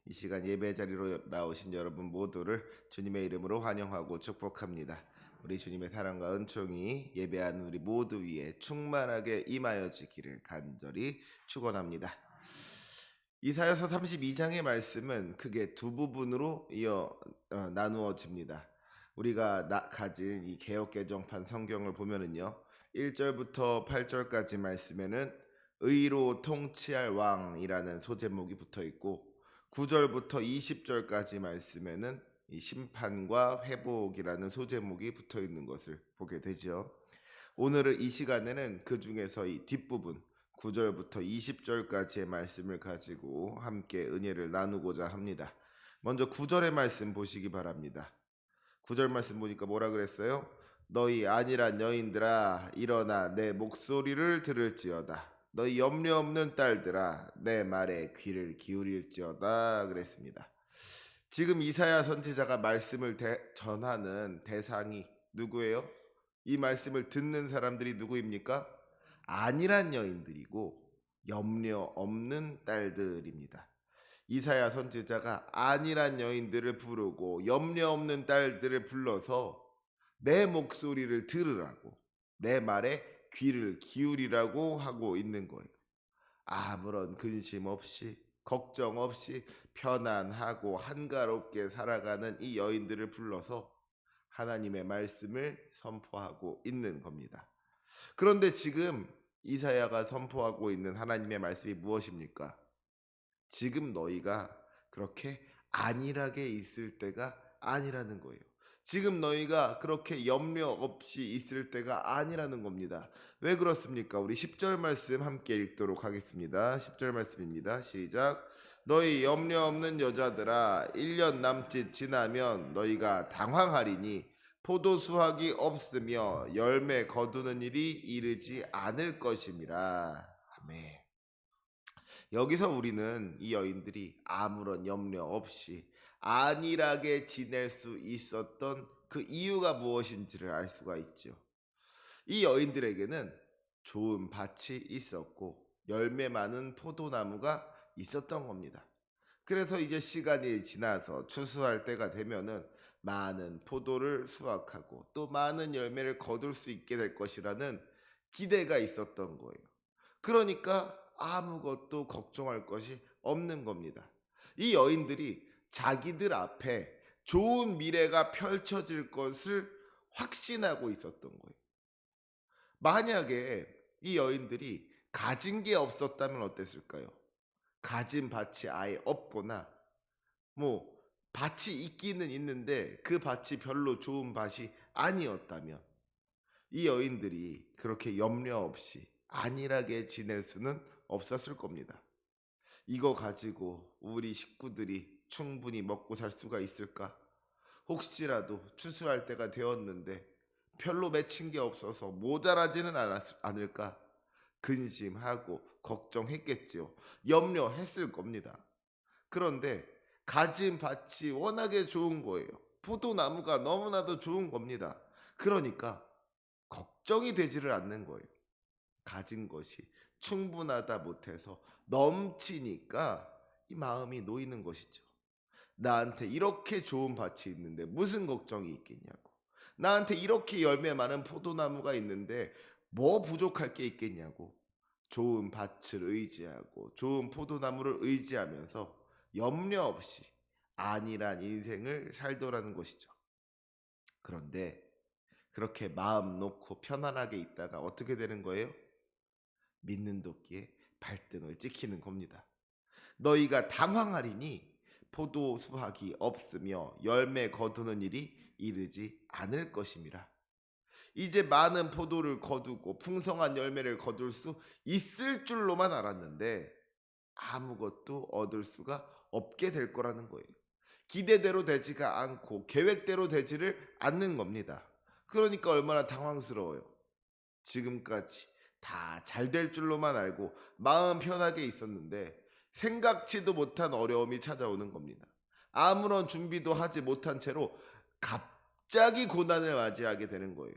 이 시간 예배 자리로 나오신 여러분 모두를 주님의 이름으로 환영하고 축복합니다. 우리 주님의 사랑과 은총이 예배하는 우리 모두 위에 충만하게 임하여지기를 간절히 축원합니다. 이사야서 32장의 말씀은 크게 두 부분으로 나누어집니다. 우리가 가진 이 개역개정판 성경을 보면은요, 1절부터 8절까지 말씀에는 의로 통치할 왕이라는 소제목이 붙어 있고, 9절부터 20절까지 말씀에는 이 심판과 회복이라는 소제목이 붙어 있는 것을 보게 되죠. 오늘은 이 시간에는 그 중에서 이 뒷부분 9절부터 20절까지의 말씀을 가지고 함께 은혜를 나누고자 합니다. 먼저 9절의 말씀 보시기 바랍니다. 9절 말씀 보니까 뭐라 그랬어요? 너희 안일한 여인들아 일어나 내 목소리를 들을지어다. 너희 염려 없는 딸들아 내 말에 귀를 기울일지어다 그랬습니다. 지금 이사야 선지자가 말씀을 전하는 대상이 누구예요? 이 말씀을 듣는 사람들이 누구입니까? 안일한 여인들이고 염려 없는 딸들입니다. 이사야 선지자가 안일한 여인들을 부르고 염려 없는 딸들을 불러서 내 목소리를 들으라고, 내 말에 귀를 기울이라고 하고 있는 거예요. 아무런 근심 없이 걱정 없이 편안하고 한가롭게 살아가는 이 여인들을 불러서 하나님의 말씀을 선포하고 있는 겁니다. 그런데 지금 이사야가 선포하고 있는 하나님의 말씀이 무엇입니까? 지금 너희가 그렇게 안일하게 있을 때가 아니라는 거예요. 지금 너희가 그렇게 염려 없이 있을 때가 아니라는 겁니다. 왜 그렇습니까? 우리 10절 말씀 함께 읽도록 하겠습니다. 10절 말씀입니다. 시작. 너희 염려 없는 여자들아 1년 남짓 지나면 너희가 당황하리니 포도 수확이 없으며 열매 거두는 일이 이르지 않을 것임이라. 아멘. 여기서 우리는 이 여인들이 아무런 염려 없이 안일하게 지낼 수 있었던 그 이유가 무엇인지를 알 수가 있죠. 이 여인들에게는 좋은 밭이 있었고 열매 많은 포도나무가 있었던 겁니다. 그래서 이제 시간이 지나서 추수할 때가 되면은 많은 포도를 수확하고 또 많은 열매를 거둘 수 있게 될 것이라는 기대가 있었던 거예요. 그러니까 아무것도 걱정할 것이 없는 겁니다. 이 여인들이 자기들 앞에 좋은 미래가 펼쳐질 것을 확신하고 있었던 거예요. 만약에 이 여인들이 가진 게 없었다면 어땠을까요? 가진 밭이 아예 없거나 뭐 밭이 있기는 있는데 그 밭이 별로 좋은 밭이 아니었다면 이 여인들이 그렇게 염려 없이 안일하게 지낼 수는 없었을 겁니다. 이거 가지고 우리 식구들이 충분히 먹고 살 수가 있을까? 혹시라도 추수할 때가 되었는데 별로 맺힌 게 없어서 모자라지는 않을까? 근심하고 걱정했겠지요. 염려했을 겁니다. 그런데 가진 밭이 워낙에 좋은 거예요. 포도나무가 너무나도 좋은 겁니다. 그러니까 걱정이 되지를 않는 거예요. 가진 것이 충분하다 못해서 넘치니까 이 마음이 놓이는 것이죠. 나한테 이렇게 좋은 밭이 있는데 무슨 걱정이 있겠냐고. 나한테 이렇게 열매 많은 포도나무가 있는데 뭐 부족할 게 있겠냐고. 좋은 밭을 의지하고 좋은 포도나무를 의지하면서 염려 없이 안일한 인생을 살더라는 것이죠. 그런데 그렇게 마음 놓고 편안하게 있다가 어떻게 되는 거예요? 믿는 도끼에 발등을 찍히는 겁니다. 너희가 당황하리니 포도 수확이 없으며 열매 거두는 일이 이르지 않을 것임이라. 이제 많은 포도를 거두고 풍성한 열매를 거둘 수 있을 줄로만 알았는데 아무것도 얻을 수가 없게 될 거라는 거예요. 기대대로 되지가 않고 계획대로 되지를 않는 겁니다. 그러니까 얼마나 당황스러워요. 지금까지 다 잘 될 줄로만 알고 마음 편하게 있었는데 생각지도 못한 어려움이 찾아오는 겁니다. 아무런 준비도 하지 못한 채로 갑자기 고난을 맞이하게 되는 거예요.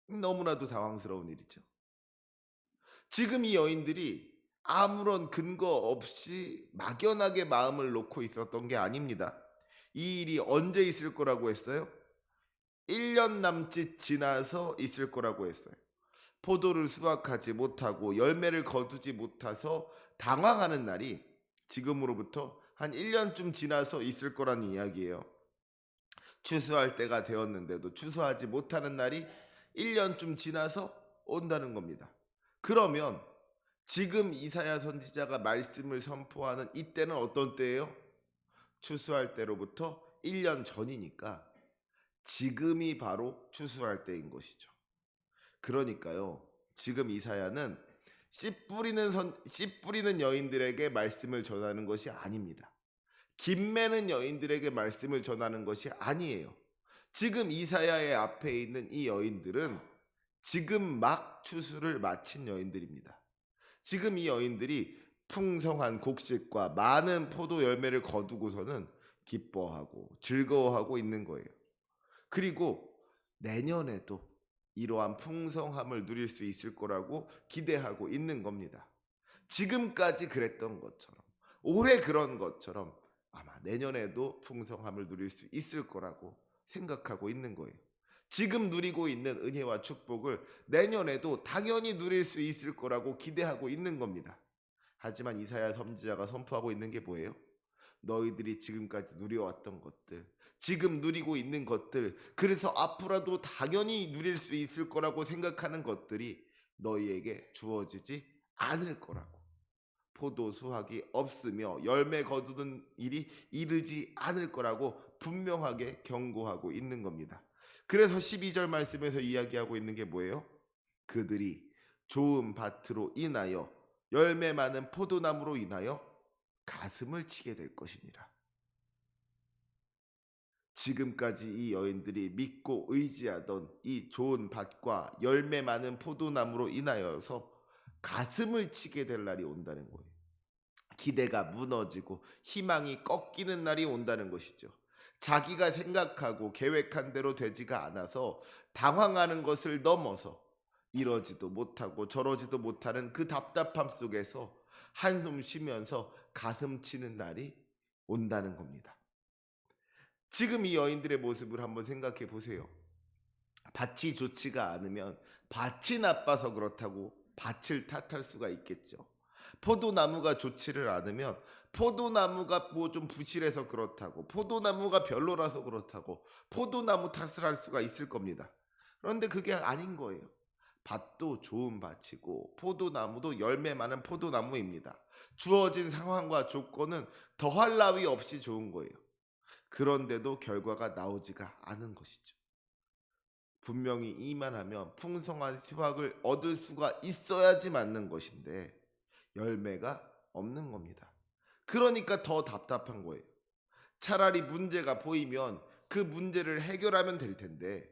너무나도 당황스러운 일이죠. 지금 이 여인들이 아무런 근거 없이 막연하게 마음을 놓고 있었던 게 아닙니다. 이 일이 언제 있을 거라고 했어요? 1년 남짓 지나서 있을 거라고 했어요. 포도를 수확하지 못하고 열매를 거두지 못해서 당황하는 날이 지금으로부터 한 1년쯤 지나서 있을 거라는 이야기예요. 추수할 때가 되었는데도 추수하지 못하는 날이 1년쯤 지나서 온다는 겁니다. 그러면 지금 이사야 선지자가 말씀을 선포하는 이때는 어떤 때예요? 추수할 때로부터 1년 전이니까 지금이 바로 추수할 때인 것이죠. 그러니까요. 지금 이사야는 씨 뿌리는 여인들에게 말씀을 전하는 것이 아닙니다. 김매는 여인들에게 말씀을 전하는 것이 아니에요. 지금 이사야의 앞에 있는 이 여인들은 지금 막 추수를 마친 여인들입니다. 지금 이 여인들이 풍성한 곡식과 많은 포도 열매를 거두고서는 기뻐하고 즐거워하고 있는 거예요. 그리고 내년에도 이러한 풍성함을 누릴 수 있을 거라고 기대하고 있는 겁니다. 지금까지 그랬던 것처럼, 올해 그런 것처럼 아마 내년에도 풍성함을 누릴 수 있을 거라고 생각하고 있는 거예요. 지금 누리고 있는 은혜와 축복을 내년에도 당연히 누릴 수 있을 거라고 기대하고 있는 겁니다. 하지만 이사야 선지자가 선포하고 있는 게 뭐예요? 너희들이 지금까지 누려왔던 것들, 지금 누리고 있는 것들, 그래서 앞으로도 당연히 누릴 수 있을 거라고 생각하는 것들이 너희에게 주어지지 않을 거라고. 포도 수확이 없으며 열매 거두는 일이 이르지 않을 거라고 분명하게 경고하고 있는 겁니다. 그래서 12절 말씀에서 이야기하고 있는 게 뭐예요? 그들이 좋은 밭으로 인하여 열매 많은 포도나무로 인하여 가슴을 치게 될 것이니라. 지금까지 이 여인들이 믿고 의지하던 이 좋은 밭과 열매 많은 포도나무로 인하여서 가슴을 치게 될 날이 온다는 거예요. 기대가 무너지고 희망이 꺾이는 날이 온다는 것이죠. 자기가 생각하고 계획한 대로 되지가 않아서 당황하는 것을 넘어서 이러지도 못하고 저러지도 못하는 그 답답함 속에서 한숨 쉬면서 가슴 치는 날이 온다는 겁니다. 지금 이 여인들의 모습을 한번 생각해 보세요. 밭이 좋지가 않으면 밭이 나빠서 그렇다고 밭을 탓할 수가 있겠죠. 포도나무가 좋지를 않으면 포도나무가 뭐 좀 부실해서 그렇다고, 포도나무가 별로라서 그렇다고 포도나무 탓을 할 수가 있을 겁니다. 그런데 그게 아닌 거예요. 밭도 좋은 밭이고 포도나무도 열매 많은 포도나무입니다. 주어진 상황과 조건은 더할 나위 없이 좋은 거예요. 그런데도 결과가 나오지가 않은 것이죠. 분명히 이만하면 풍성한 수확을 얻을 수가 있어야지 맞는 것인데 열매가 없는 겁니다. 그러니까 더 답답한 거예요. 차라리 문제가 보이면 그 문제를 해결하면 될 텐데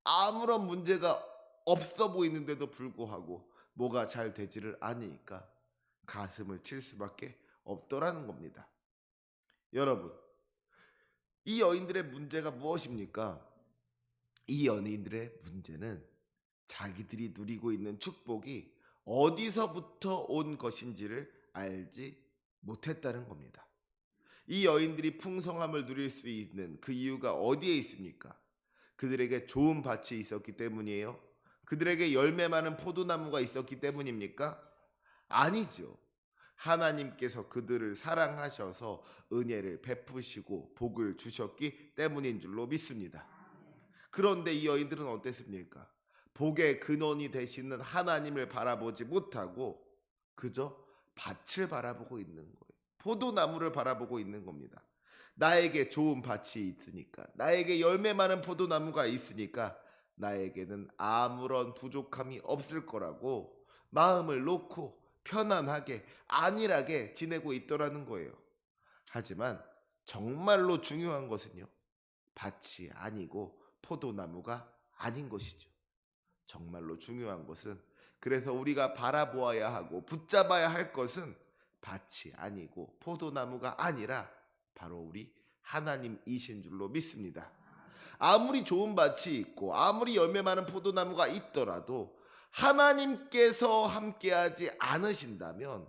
아무런 문제가 없어 보이는데도 불구하고 뭐가 잘 되지를 않으니까 가슴을 칠 수밖에 없더라는 겁니다. 여러분, 이 여인들의 문제가 무엇입니까? 이 연예인들의 문제는 자기들이 누리고 있는 축복이 어디서부터 온 것인지를 알지 못했다는 겁니다. 이 여인들이 풍성함을 누릴 수 있는 그 이유가 어디에 있습니까? 그들에게 좋은 밭이 있었기 때문이에요? 그들에게 열매 많은 포도나무가 있었기 때문입니까? 아니죠. 하나님께서 그들을 사랑하셔서 은혜를 베푸시고 복을 주셨기 때문인 줄로 믿습니다. 그런데 이 여인들은 어땠습니까? 복의 근원이 되시는 하나님을 바라보지 못하고 그저 밭을 바라보고 있는 거예요. 포도나무를 바라보고 있는 겁니다. 나에게 좋은 밭이 있으니까, 나에게 열매 많은 포도나무가 있으니까 나에게는 아무런 부족함이 없을 거라고 마음을 놓고 편안하게 안일하게 지내고 있더라는 거예요. 하지만 정말로 중요한 것은요, 밭이 아니고 포도나무가 아닌 것이죠. 정말로 중요한 것은, 그래서 우리가 바라보아야 하고 붙잡아야 할 것은 밭이 아니고 포도나무가 아니라 바로 우리 하나님이신 줄로 믿습니다. 아무리 좋은 밭이 있고 아무리 열매 많은 포도나무가 있더라도 하나님께서 함께하지 않으신다면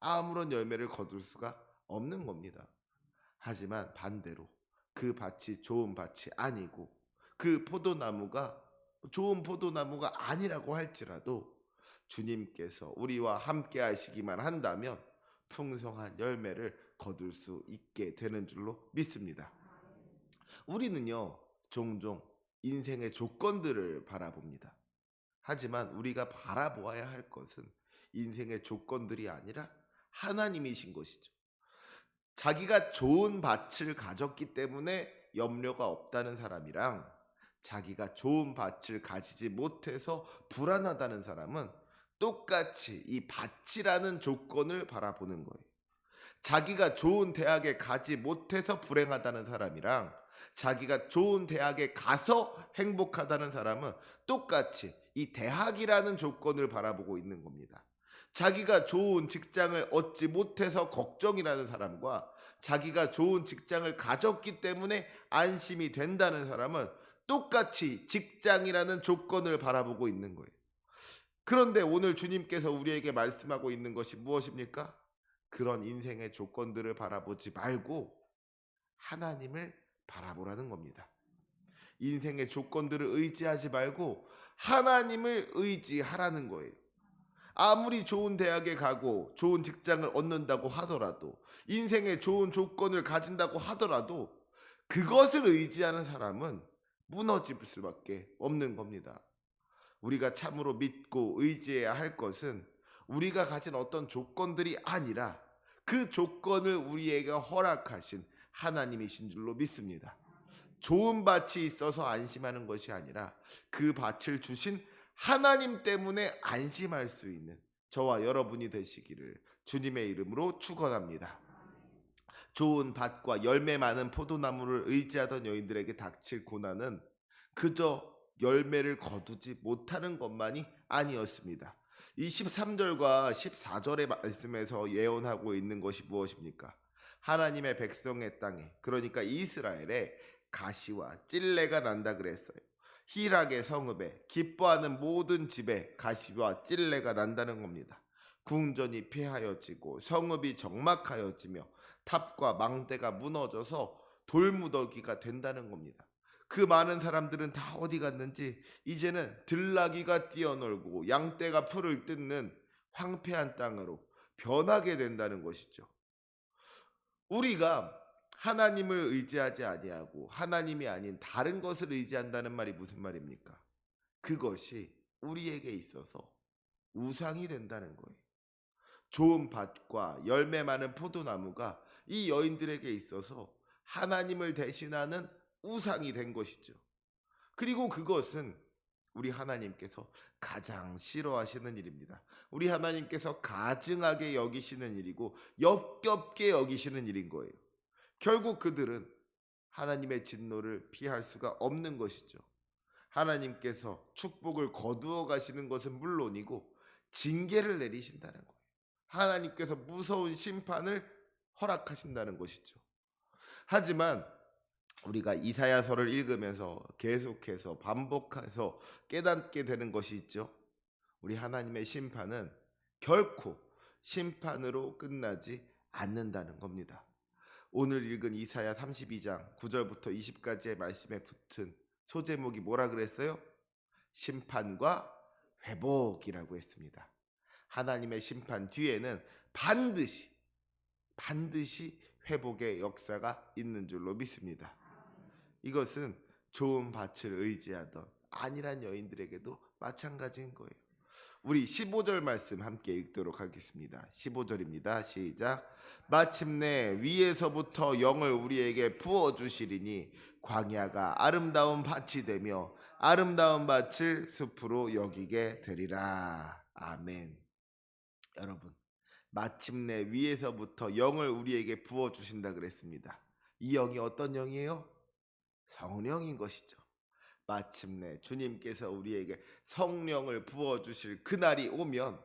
아무런 열매를 거둘 수가 없는 겁니다. 하지만 반대로 그 밭이 좋은 밭이 아니고 그 포도나무가 좋은 포도나무가 아니라고 할지라도 주님께서 우리와 함께 하시기만 한다면 풍성한 열매를 거둘 수 있게 되는 줄로 믿습니다. 우리는요, 종종 인생의 조건들을 바라봅니다. 하지만 우리가 바라보아야 할 것은 인생의 조건들이 아니라 하나님이신 것이죠. 자기가 좋은 밭을 가졌기 때문에 염려가 없다는 사람이랑 자기가 좋은 밭을 가지지 못해서 불안하다는 사람은 똑같이 이 밭이라는 조건을 바라보는 거예요. 자기가 좋은 대학에 가지 못해서 불행하다는 사람이랑 자기가 좋은 대학에 가서 행복하다는 사람은 똑같이 이 대학이라는 조건을 바라보고 있는 겁니다. 자기가 좋은 직장을 얻지 못해서 걱정이라는 사람과 자기가 좋은 직장을 가졌기 때문에 안심이 된다는 사람은 똑같이 직장이라는 조건을 바라보고 있는 거예요. 그런데 오늘 주님께서 우리에게 말씀하고 있는 것이 무엇입니까? 그런 인생의 조건들을 바라보지 말고 하나님을 바라보라는 겁니다. 인생의 조건들을 의지하지 말고 하나님을 의지하라는 거예요. 아무리 좋은 대학에 가고 좋은 직장을 얻는다고 하더라도 인생의 좋은 조건을 가진다고 하더라도 그것을 의지하는 사람은 무너질 수밖에 없는 겁니다. 우리가 참으로 믿고 의지해야 할 것은 우리가 가진 어떤 조건들이 아니라 그 조건을 우리에게 허락하신 하나님이신 줄로 믿습니다. 좋은 밭이 있어서 안심하는 것이 아니라 그 밭을 주신 하나님 때문에 안심할 수 있는 저와 여러분이 되시기를 주님의 이름으로 축원합니다. 좋은 밭과 열매 많은 포도나무를 의지하던 여인들에게 닥칠 고난은 그저 열매를 거두지 못하는 것만이 아니었습니다. 이 13절과 14절의 말씀에서 예언하고 있는 것이 무엇입니까? 하나님의 백성의 땅에, 그러니까 이스라엘에 가시와 찔레가 난다 그랬어요. 희락의 성읍에, 기뻐하는 모든 집에 가시와 찔레가 난다는 겁니다. 궁전이 폐하여지고 성읍이 적막하여지며 탑과 망대가 무너져서 돌무더기가 된다는 겁니다. 그 많은 사람들은 다 어디 갔는지 이제는 들나귀가 뛰어놀고 양떼가 풀을 뜯는 황폐한 땅으로 변하게 된다는 것이죠. 우리가 하나님을 의지하지 아니하고 하나님이 아닌 다른 것을 의지한다는 말이 무슨 말입니까? 그것이 우리에게 있어서 우상이 된다는 거예요. 좋은 밭과 열매 많은 포도나무가 이 여인들에게 있어서 하나님을 대신하는 우상이 된 것이죠. 그리고 그것은 우리 하나님께서 가장 싫어하시는 일입니다. 우리 하나님께서 가증하게 여기시는 일이고 역겹게 여기시는 일인 거예요. 결국 그들은 하나님의 진노를 피할 수가 없는 것이죠. 하나님께서 축복을 거두어 가시는 것은 물론이고 징계를 내리신다는 거예요. 하나님께서 무서운 심판을 허락하신다는 것이죠. 하지만 우리가 이사야서를 읽으면서 계속해서 반복해서 깨닫게 되는 것이 있죠. 우리 하나님의 심판은 결코 심판으로 끝나지 않는다는 겁니다. 오늘 읽은 이사야 32장 9절부터 20까지의 말씀에 붙은 소제목이 뭐라 그랬어요? 심판과 회복이라고 했습니다. 하나님의 심판 뒤에는 반드시 회복의 역사가 있는 줄로 믿습니다. 이것은 좋은 밭을 의지하던 안일한 여인들에게도 마찬가지인 거예요. 우리 15절 말씀 함께 읽도록 하겠습니다. 15절입니다. 시작. 마침내 위에서부터 영을 우리에게 부어주시리니 광야가 아름다운 밭이 되며 아름다운 밭을 숲으로 여기게 되리라. 아멘. 여러분, 마침내 위에서부터 영을 우리에게 부어주신다 그랬습니다. 이 영이 어떤 영이에요? 성령인 것이죠. 마침내 주님께서 우리에게 성령을 부어주실 그날이 오면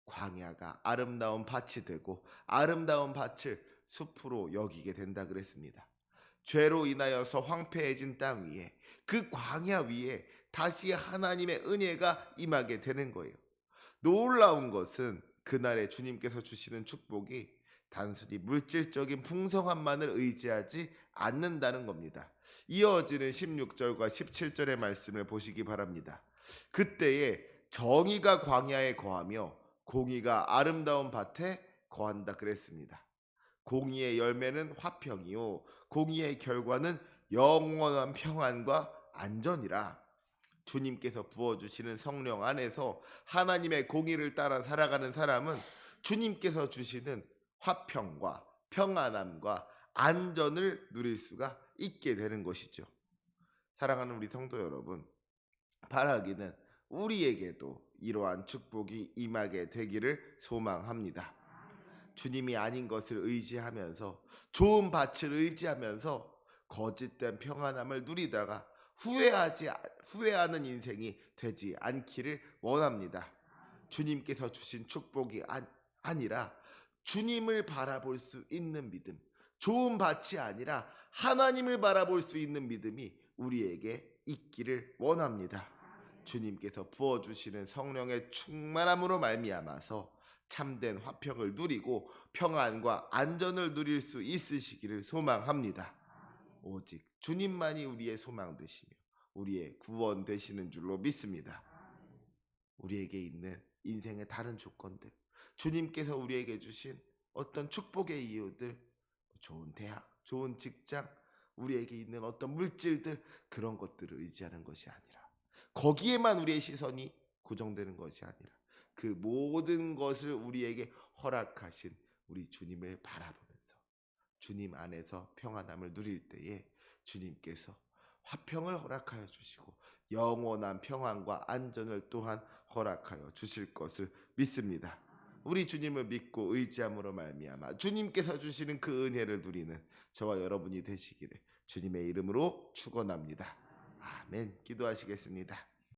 광야가 아름다운 밭이 되고 아름다운 밭을 숲으로 여기게 된다 그랬습니다. 죄로 인하여서 황폐해진 땅 위에 그 광야 위에 다시 하나님의 은혜가 임하게 되는 거예요. 놀라운 것은 그날에 주님께서 주시는 축복이 단순히 물질적인 풍성함만을 의지하지 않는다는 겁니다. 이어지는 16절과 17절의 말씀을 보시기 바랍니다. 그때에 정의가 광야에 거하며 공의가 아름다운 밭에 거한다 그랬습니다. 공의의 열매는 화평이요 공의의 결과는 영원한 평안과 안전이라. 주님께서 부어주시는 성령 안에서 하나님의 공의를 따라 살아가는 사람은 주님께서 주시는 화평과 평안함과 안전을 누릴 수가 있게 되는 것이죠. 사랑하는 우리 성도 여러분, 바라기는 우리에게도 이러한 축복이 임하게 되기를 소망합니다. 주님이 아닌 것을 의지하면서 좋은 밭을 의지하면서 거짓된 평안함을 누리다가 후회하는 인생이 되지 않기를 원합니다. 주님께서 주신 축복이 아니라 주님을 바라볼 수 있는 믿음, 좋은 밭이 아니라 하나님을 바라볼 수 있는 믿음이 우리에게 있기를 원합니다. 주님께서 부어주시는 성령의 충만함으로 말미암아서 참된 화평을 누리고 평안과 안전을 누릴 수 있으시기를 소망합니다. 오직 주님만이 우리의 소망 되시며 우리의 구원 되시는 줄로 믿습니다. 우리에게 있는 인생의 다른 조건들, 주님께서 우리에게 주신 어떤 축복의 이유들, 좋은 대학, 좋은 직장, 우리에게 있는 어떤 물질들, 그런 것들을 의지하는 것이 아니라 거기에만 우리의 시선이 고정되는 것이 아니라 그 모든 것을 우리에게 허락하신 우리 주님을 바라보면서 주님 안에서 평안함을 누릴 때에 주님께서 화평을 허락하여 주시고 영원한 평안과 안전을 또한 허락하여 주실 것을 믿습니다. 우리 주님을 믿고 의지함으로 말미암아 주님께서 주시는 그 은혜를 누리는 저와 여러분이 되시기를 주님의 이름으로 축원합니다. 아멘. 기도하시겠습니다.